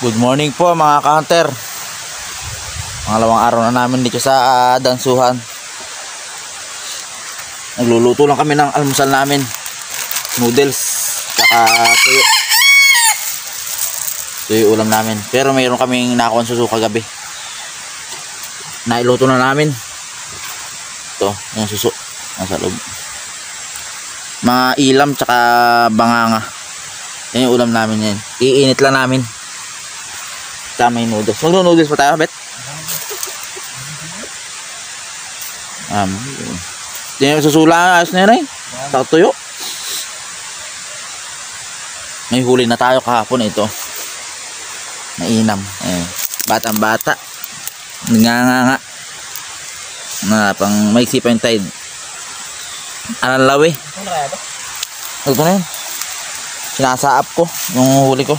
Good morning po mga ka-hunter. Pangalawang araw na namin dito sa Dansuhan. Nagluluto lang kami ng almusal namin. Noodles, saka tuyo. Tuyo ulam namin. Pero mayroon kaming nakuha suso kagabi. Nailuto na namin. Ito, yung suso. Nasa loob. Mga ilam tsaka banganga. Yan yung ulam namin yan. Iinit lang namin. May noodles. Mag-noodles pa tayo, Bet? Yan yung susula. Ayos na yun eh. Sa tuyo. May huli na tayo kahapon ito. Mainam. Batang bata. Nga. Pang maiksi pa yung tide. Alalaw eh. Ito na yun. Sinasaap ko. Yung huli ko.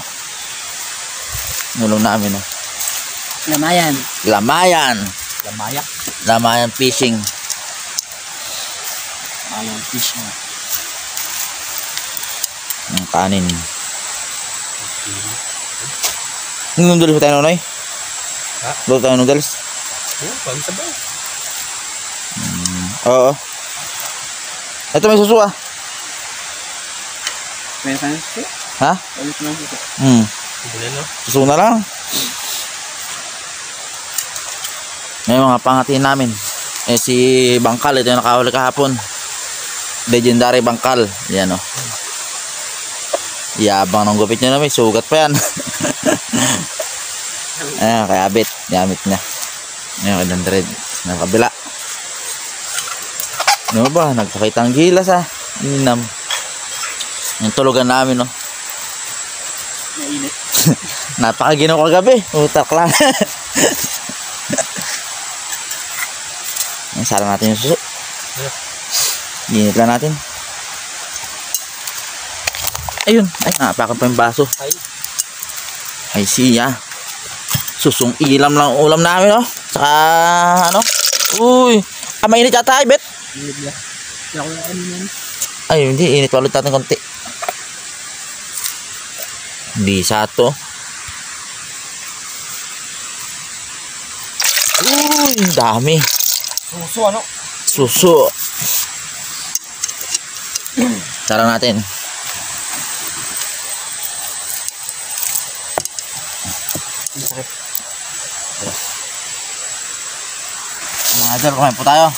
Nulong namin oh. Lamayan. Lamayan fishing. Lamayan fishing. Ang kanin. Noodles ba tayo nonoy? Ha? Luto tayo noodles? Oo, pag-sabaw. Oo. Ito may susu ah. May fancy? Ha? Ulit na suso. Susu na lang. Ngayon mga pangatin namin. Si Bangkal, ito yung nakahuli kahapon. Legendary Bangkal. Yan o. Yabang ng gupit niya na may sugat pa yan. Ayan, kaya abit. Gamit niya. Ayan, kailan thread. Nakabila. Ano ba? Nagpakita ang gilas ah. Inam. Yung tulugan namin no. Mainit. Napakaginaw kagabi. Utak lang. Sara natin yung suso. Ginit lang natin. Ayun. Ay, napakan pa yung baso. Ay, siya. Susong ilam lang ulam namin, no? Saka, ano? Uy. Mainit yata, ay, Bet. Ay, hindi. Init. Walot natin konti. Hindi sato. Uy, dami. Suso, ano? Suso. Sarang natin. Mga idol, kumain po tayo.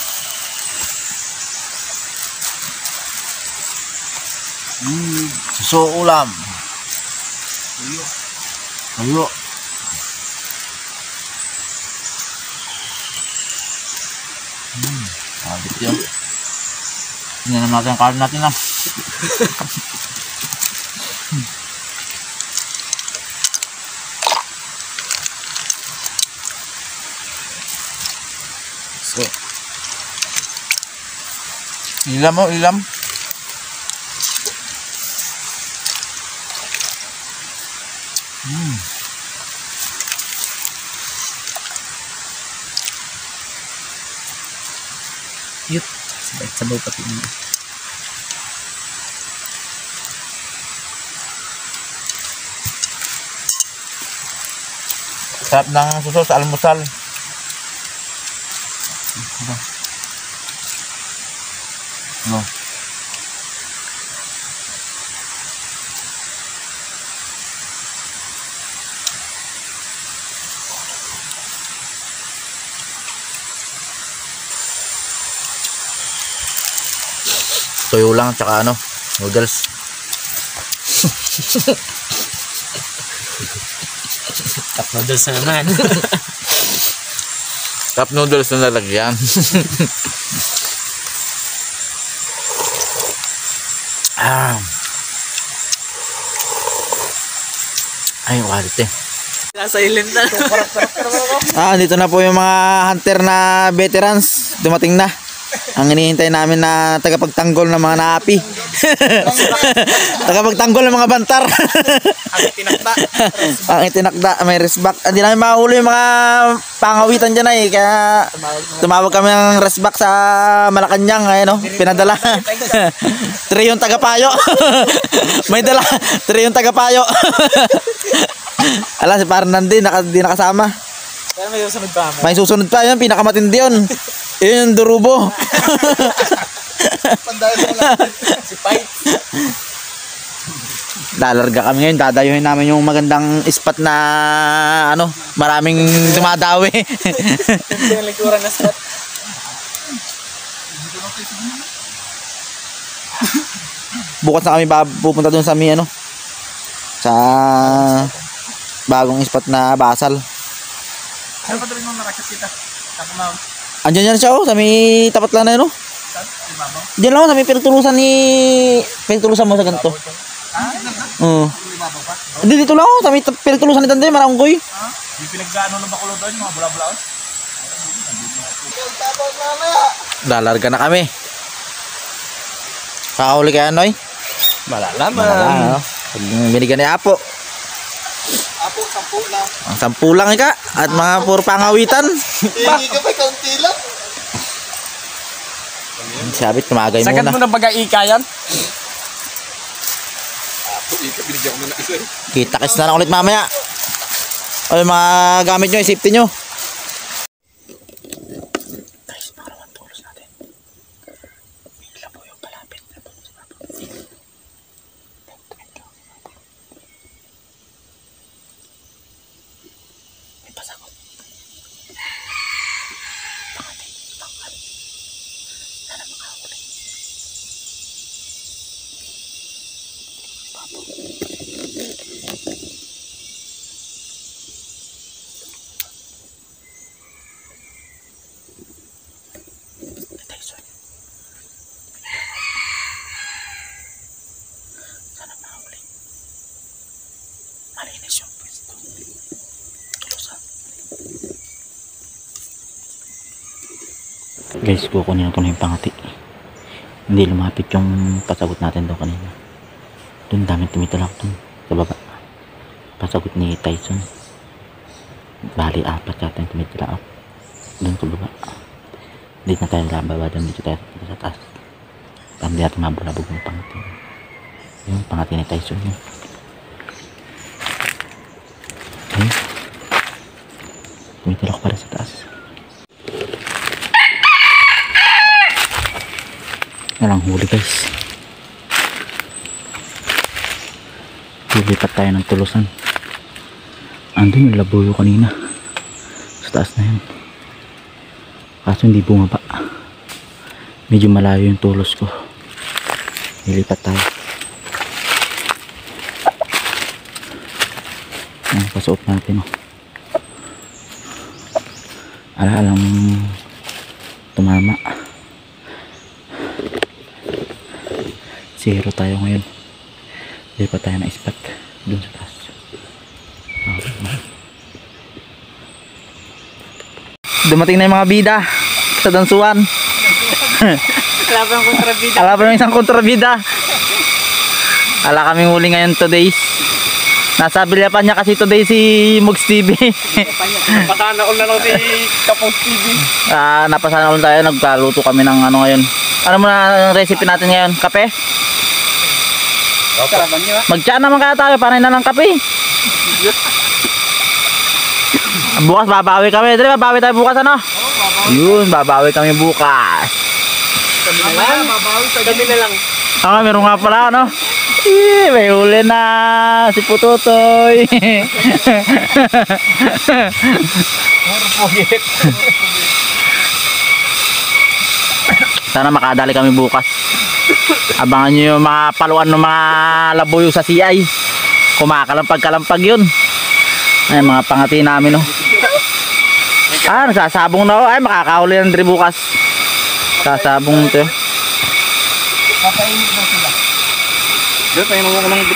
Suso ulam. Tuyo. Habit yun. Hindi naman natin ang card natin ah. So, ilam mo, ilam. Yut. Sabaw pati mo. Sarap ng suso sa almusal. No. Tuyo lang tsaka ano, noodles. Cup noodles na naman. Cup noodles na lalagyan. Ay, walit eh. Silent na. Dito na po yung mga hunter na veterans. Dumating na. Ang hinihintay namin na tagapagtanggol ng mga naapi. Tagapagtanggol ng mga bantar. Ang itinakda. May resback. Hindi namin mahuli yung mga pangawitan dyan ay. Kaya tumawag kami ng resback sa Malacanang. Ay, no? Pinadala. Trio yung tagapayo. May dala. Trio yung tagapayo. Ala, si parang nandun, di nakasama. Pero may susunod pa mo. May susunod pa, yun, pinakamatindi yun. Yun yung durubo. Pandayan mo lang. Si Pipe. Lalarga kami ngayon, dadayuhin namin yung magandang spot na ano, maraming dumadawi. Hindi yung likuran na spot. Bukas na kami pupunta dun sa may ano, sa bagong spot na basal. Saan pa rin mong nakasat kita? Tapos Andiyan yan siya, oh, sa may tapat lang na yun, oh. Diyan lang, oh, sa may pinagtulusan mo sa ganito. Oo. Hindi, dito lang, oh, sa may pinagtulusan ni Tanday, maranggoy. yung pinagsaano ng bakulo doon, mga bula-bula. Lalarga na kami. Kakahuli kaya, Noy? Malalaman. Binigyan ni Apo. Apo, 10 lang. Ang 10 lang, ika. At mga puro pangawitan. Hindi ka pa, kaunti lang. Sabit, tumagay Sagad muna. mo na baga-ika yan? Kita-kis na lang ulit mamaya. O yung mga gamit nyo, safety nyo. Guys, parawan tulos natin. May labo yung palapit. May pasagot. Pangal. Sana makahuli. Sana mahuli. Malinis yung pwesto. Tulusan. Guys, kukunin ko na yung pangati. Hindi lumapit yung pasagot natin daw kanina. Doon dami tumitalak doon sa baba. Pasagot ni Tyson. Bali 4 yata yung tumitalak doon sa baba. Dito na tayo lababa doon, dito tayo sa taas. Para hindi natin mabulabog yung pangati. Yung pangati ni Tyson yun. Okay. Tumitalak para sa taas. Walang huli, guys. Lilipat tayo ng tulusan. Andun yung labuyo kanina. Sa taas na yun. Kaso hindi bumaba. Medyo malayo yung tulos ko. Lilipat tayo. Ayan, pasuot natin, oh. Alam tumama. 0 tayo ngayon. Lipat tayo na spot dun sa taas. Dumating na yung mga bida sa dansuan. Wala pa yung kontrabida. Ala pa yung isang kontrabida. Ala kaming huli ngayon today. Nasa Bilapan niya kasi today si Mugs TV. Napasana all na lang si Kapos TV. Napasana all tayo. Nagkaluto kami ng ano ngayon. Ano muna ang recipe natin ngayon? Kape? Karaman nyo ha? Mag-tsa naman kaya tayo. Panay na ng kape. Bukas babawi kami. Dali, babawi tayo bukas, ano? Yun, babawi kami bukas. Kami na lang. Kami na lang. Meron nga pala, ano? May huli na si Pututoy. Sana makadali kami bukas. Abangan nyo yung mga paluan ng mga labuyo sa CI. Kumakalampag-kalampag yun. Ay, mga pangati namin, oh. Nagsasabong na, oh. Ay, makakahuli ng diri bukas. Sasabong ito. Papainit na sila. Dito tayo naman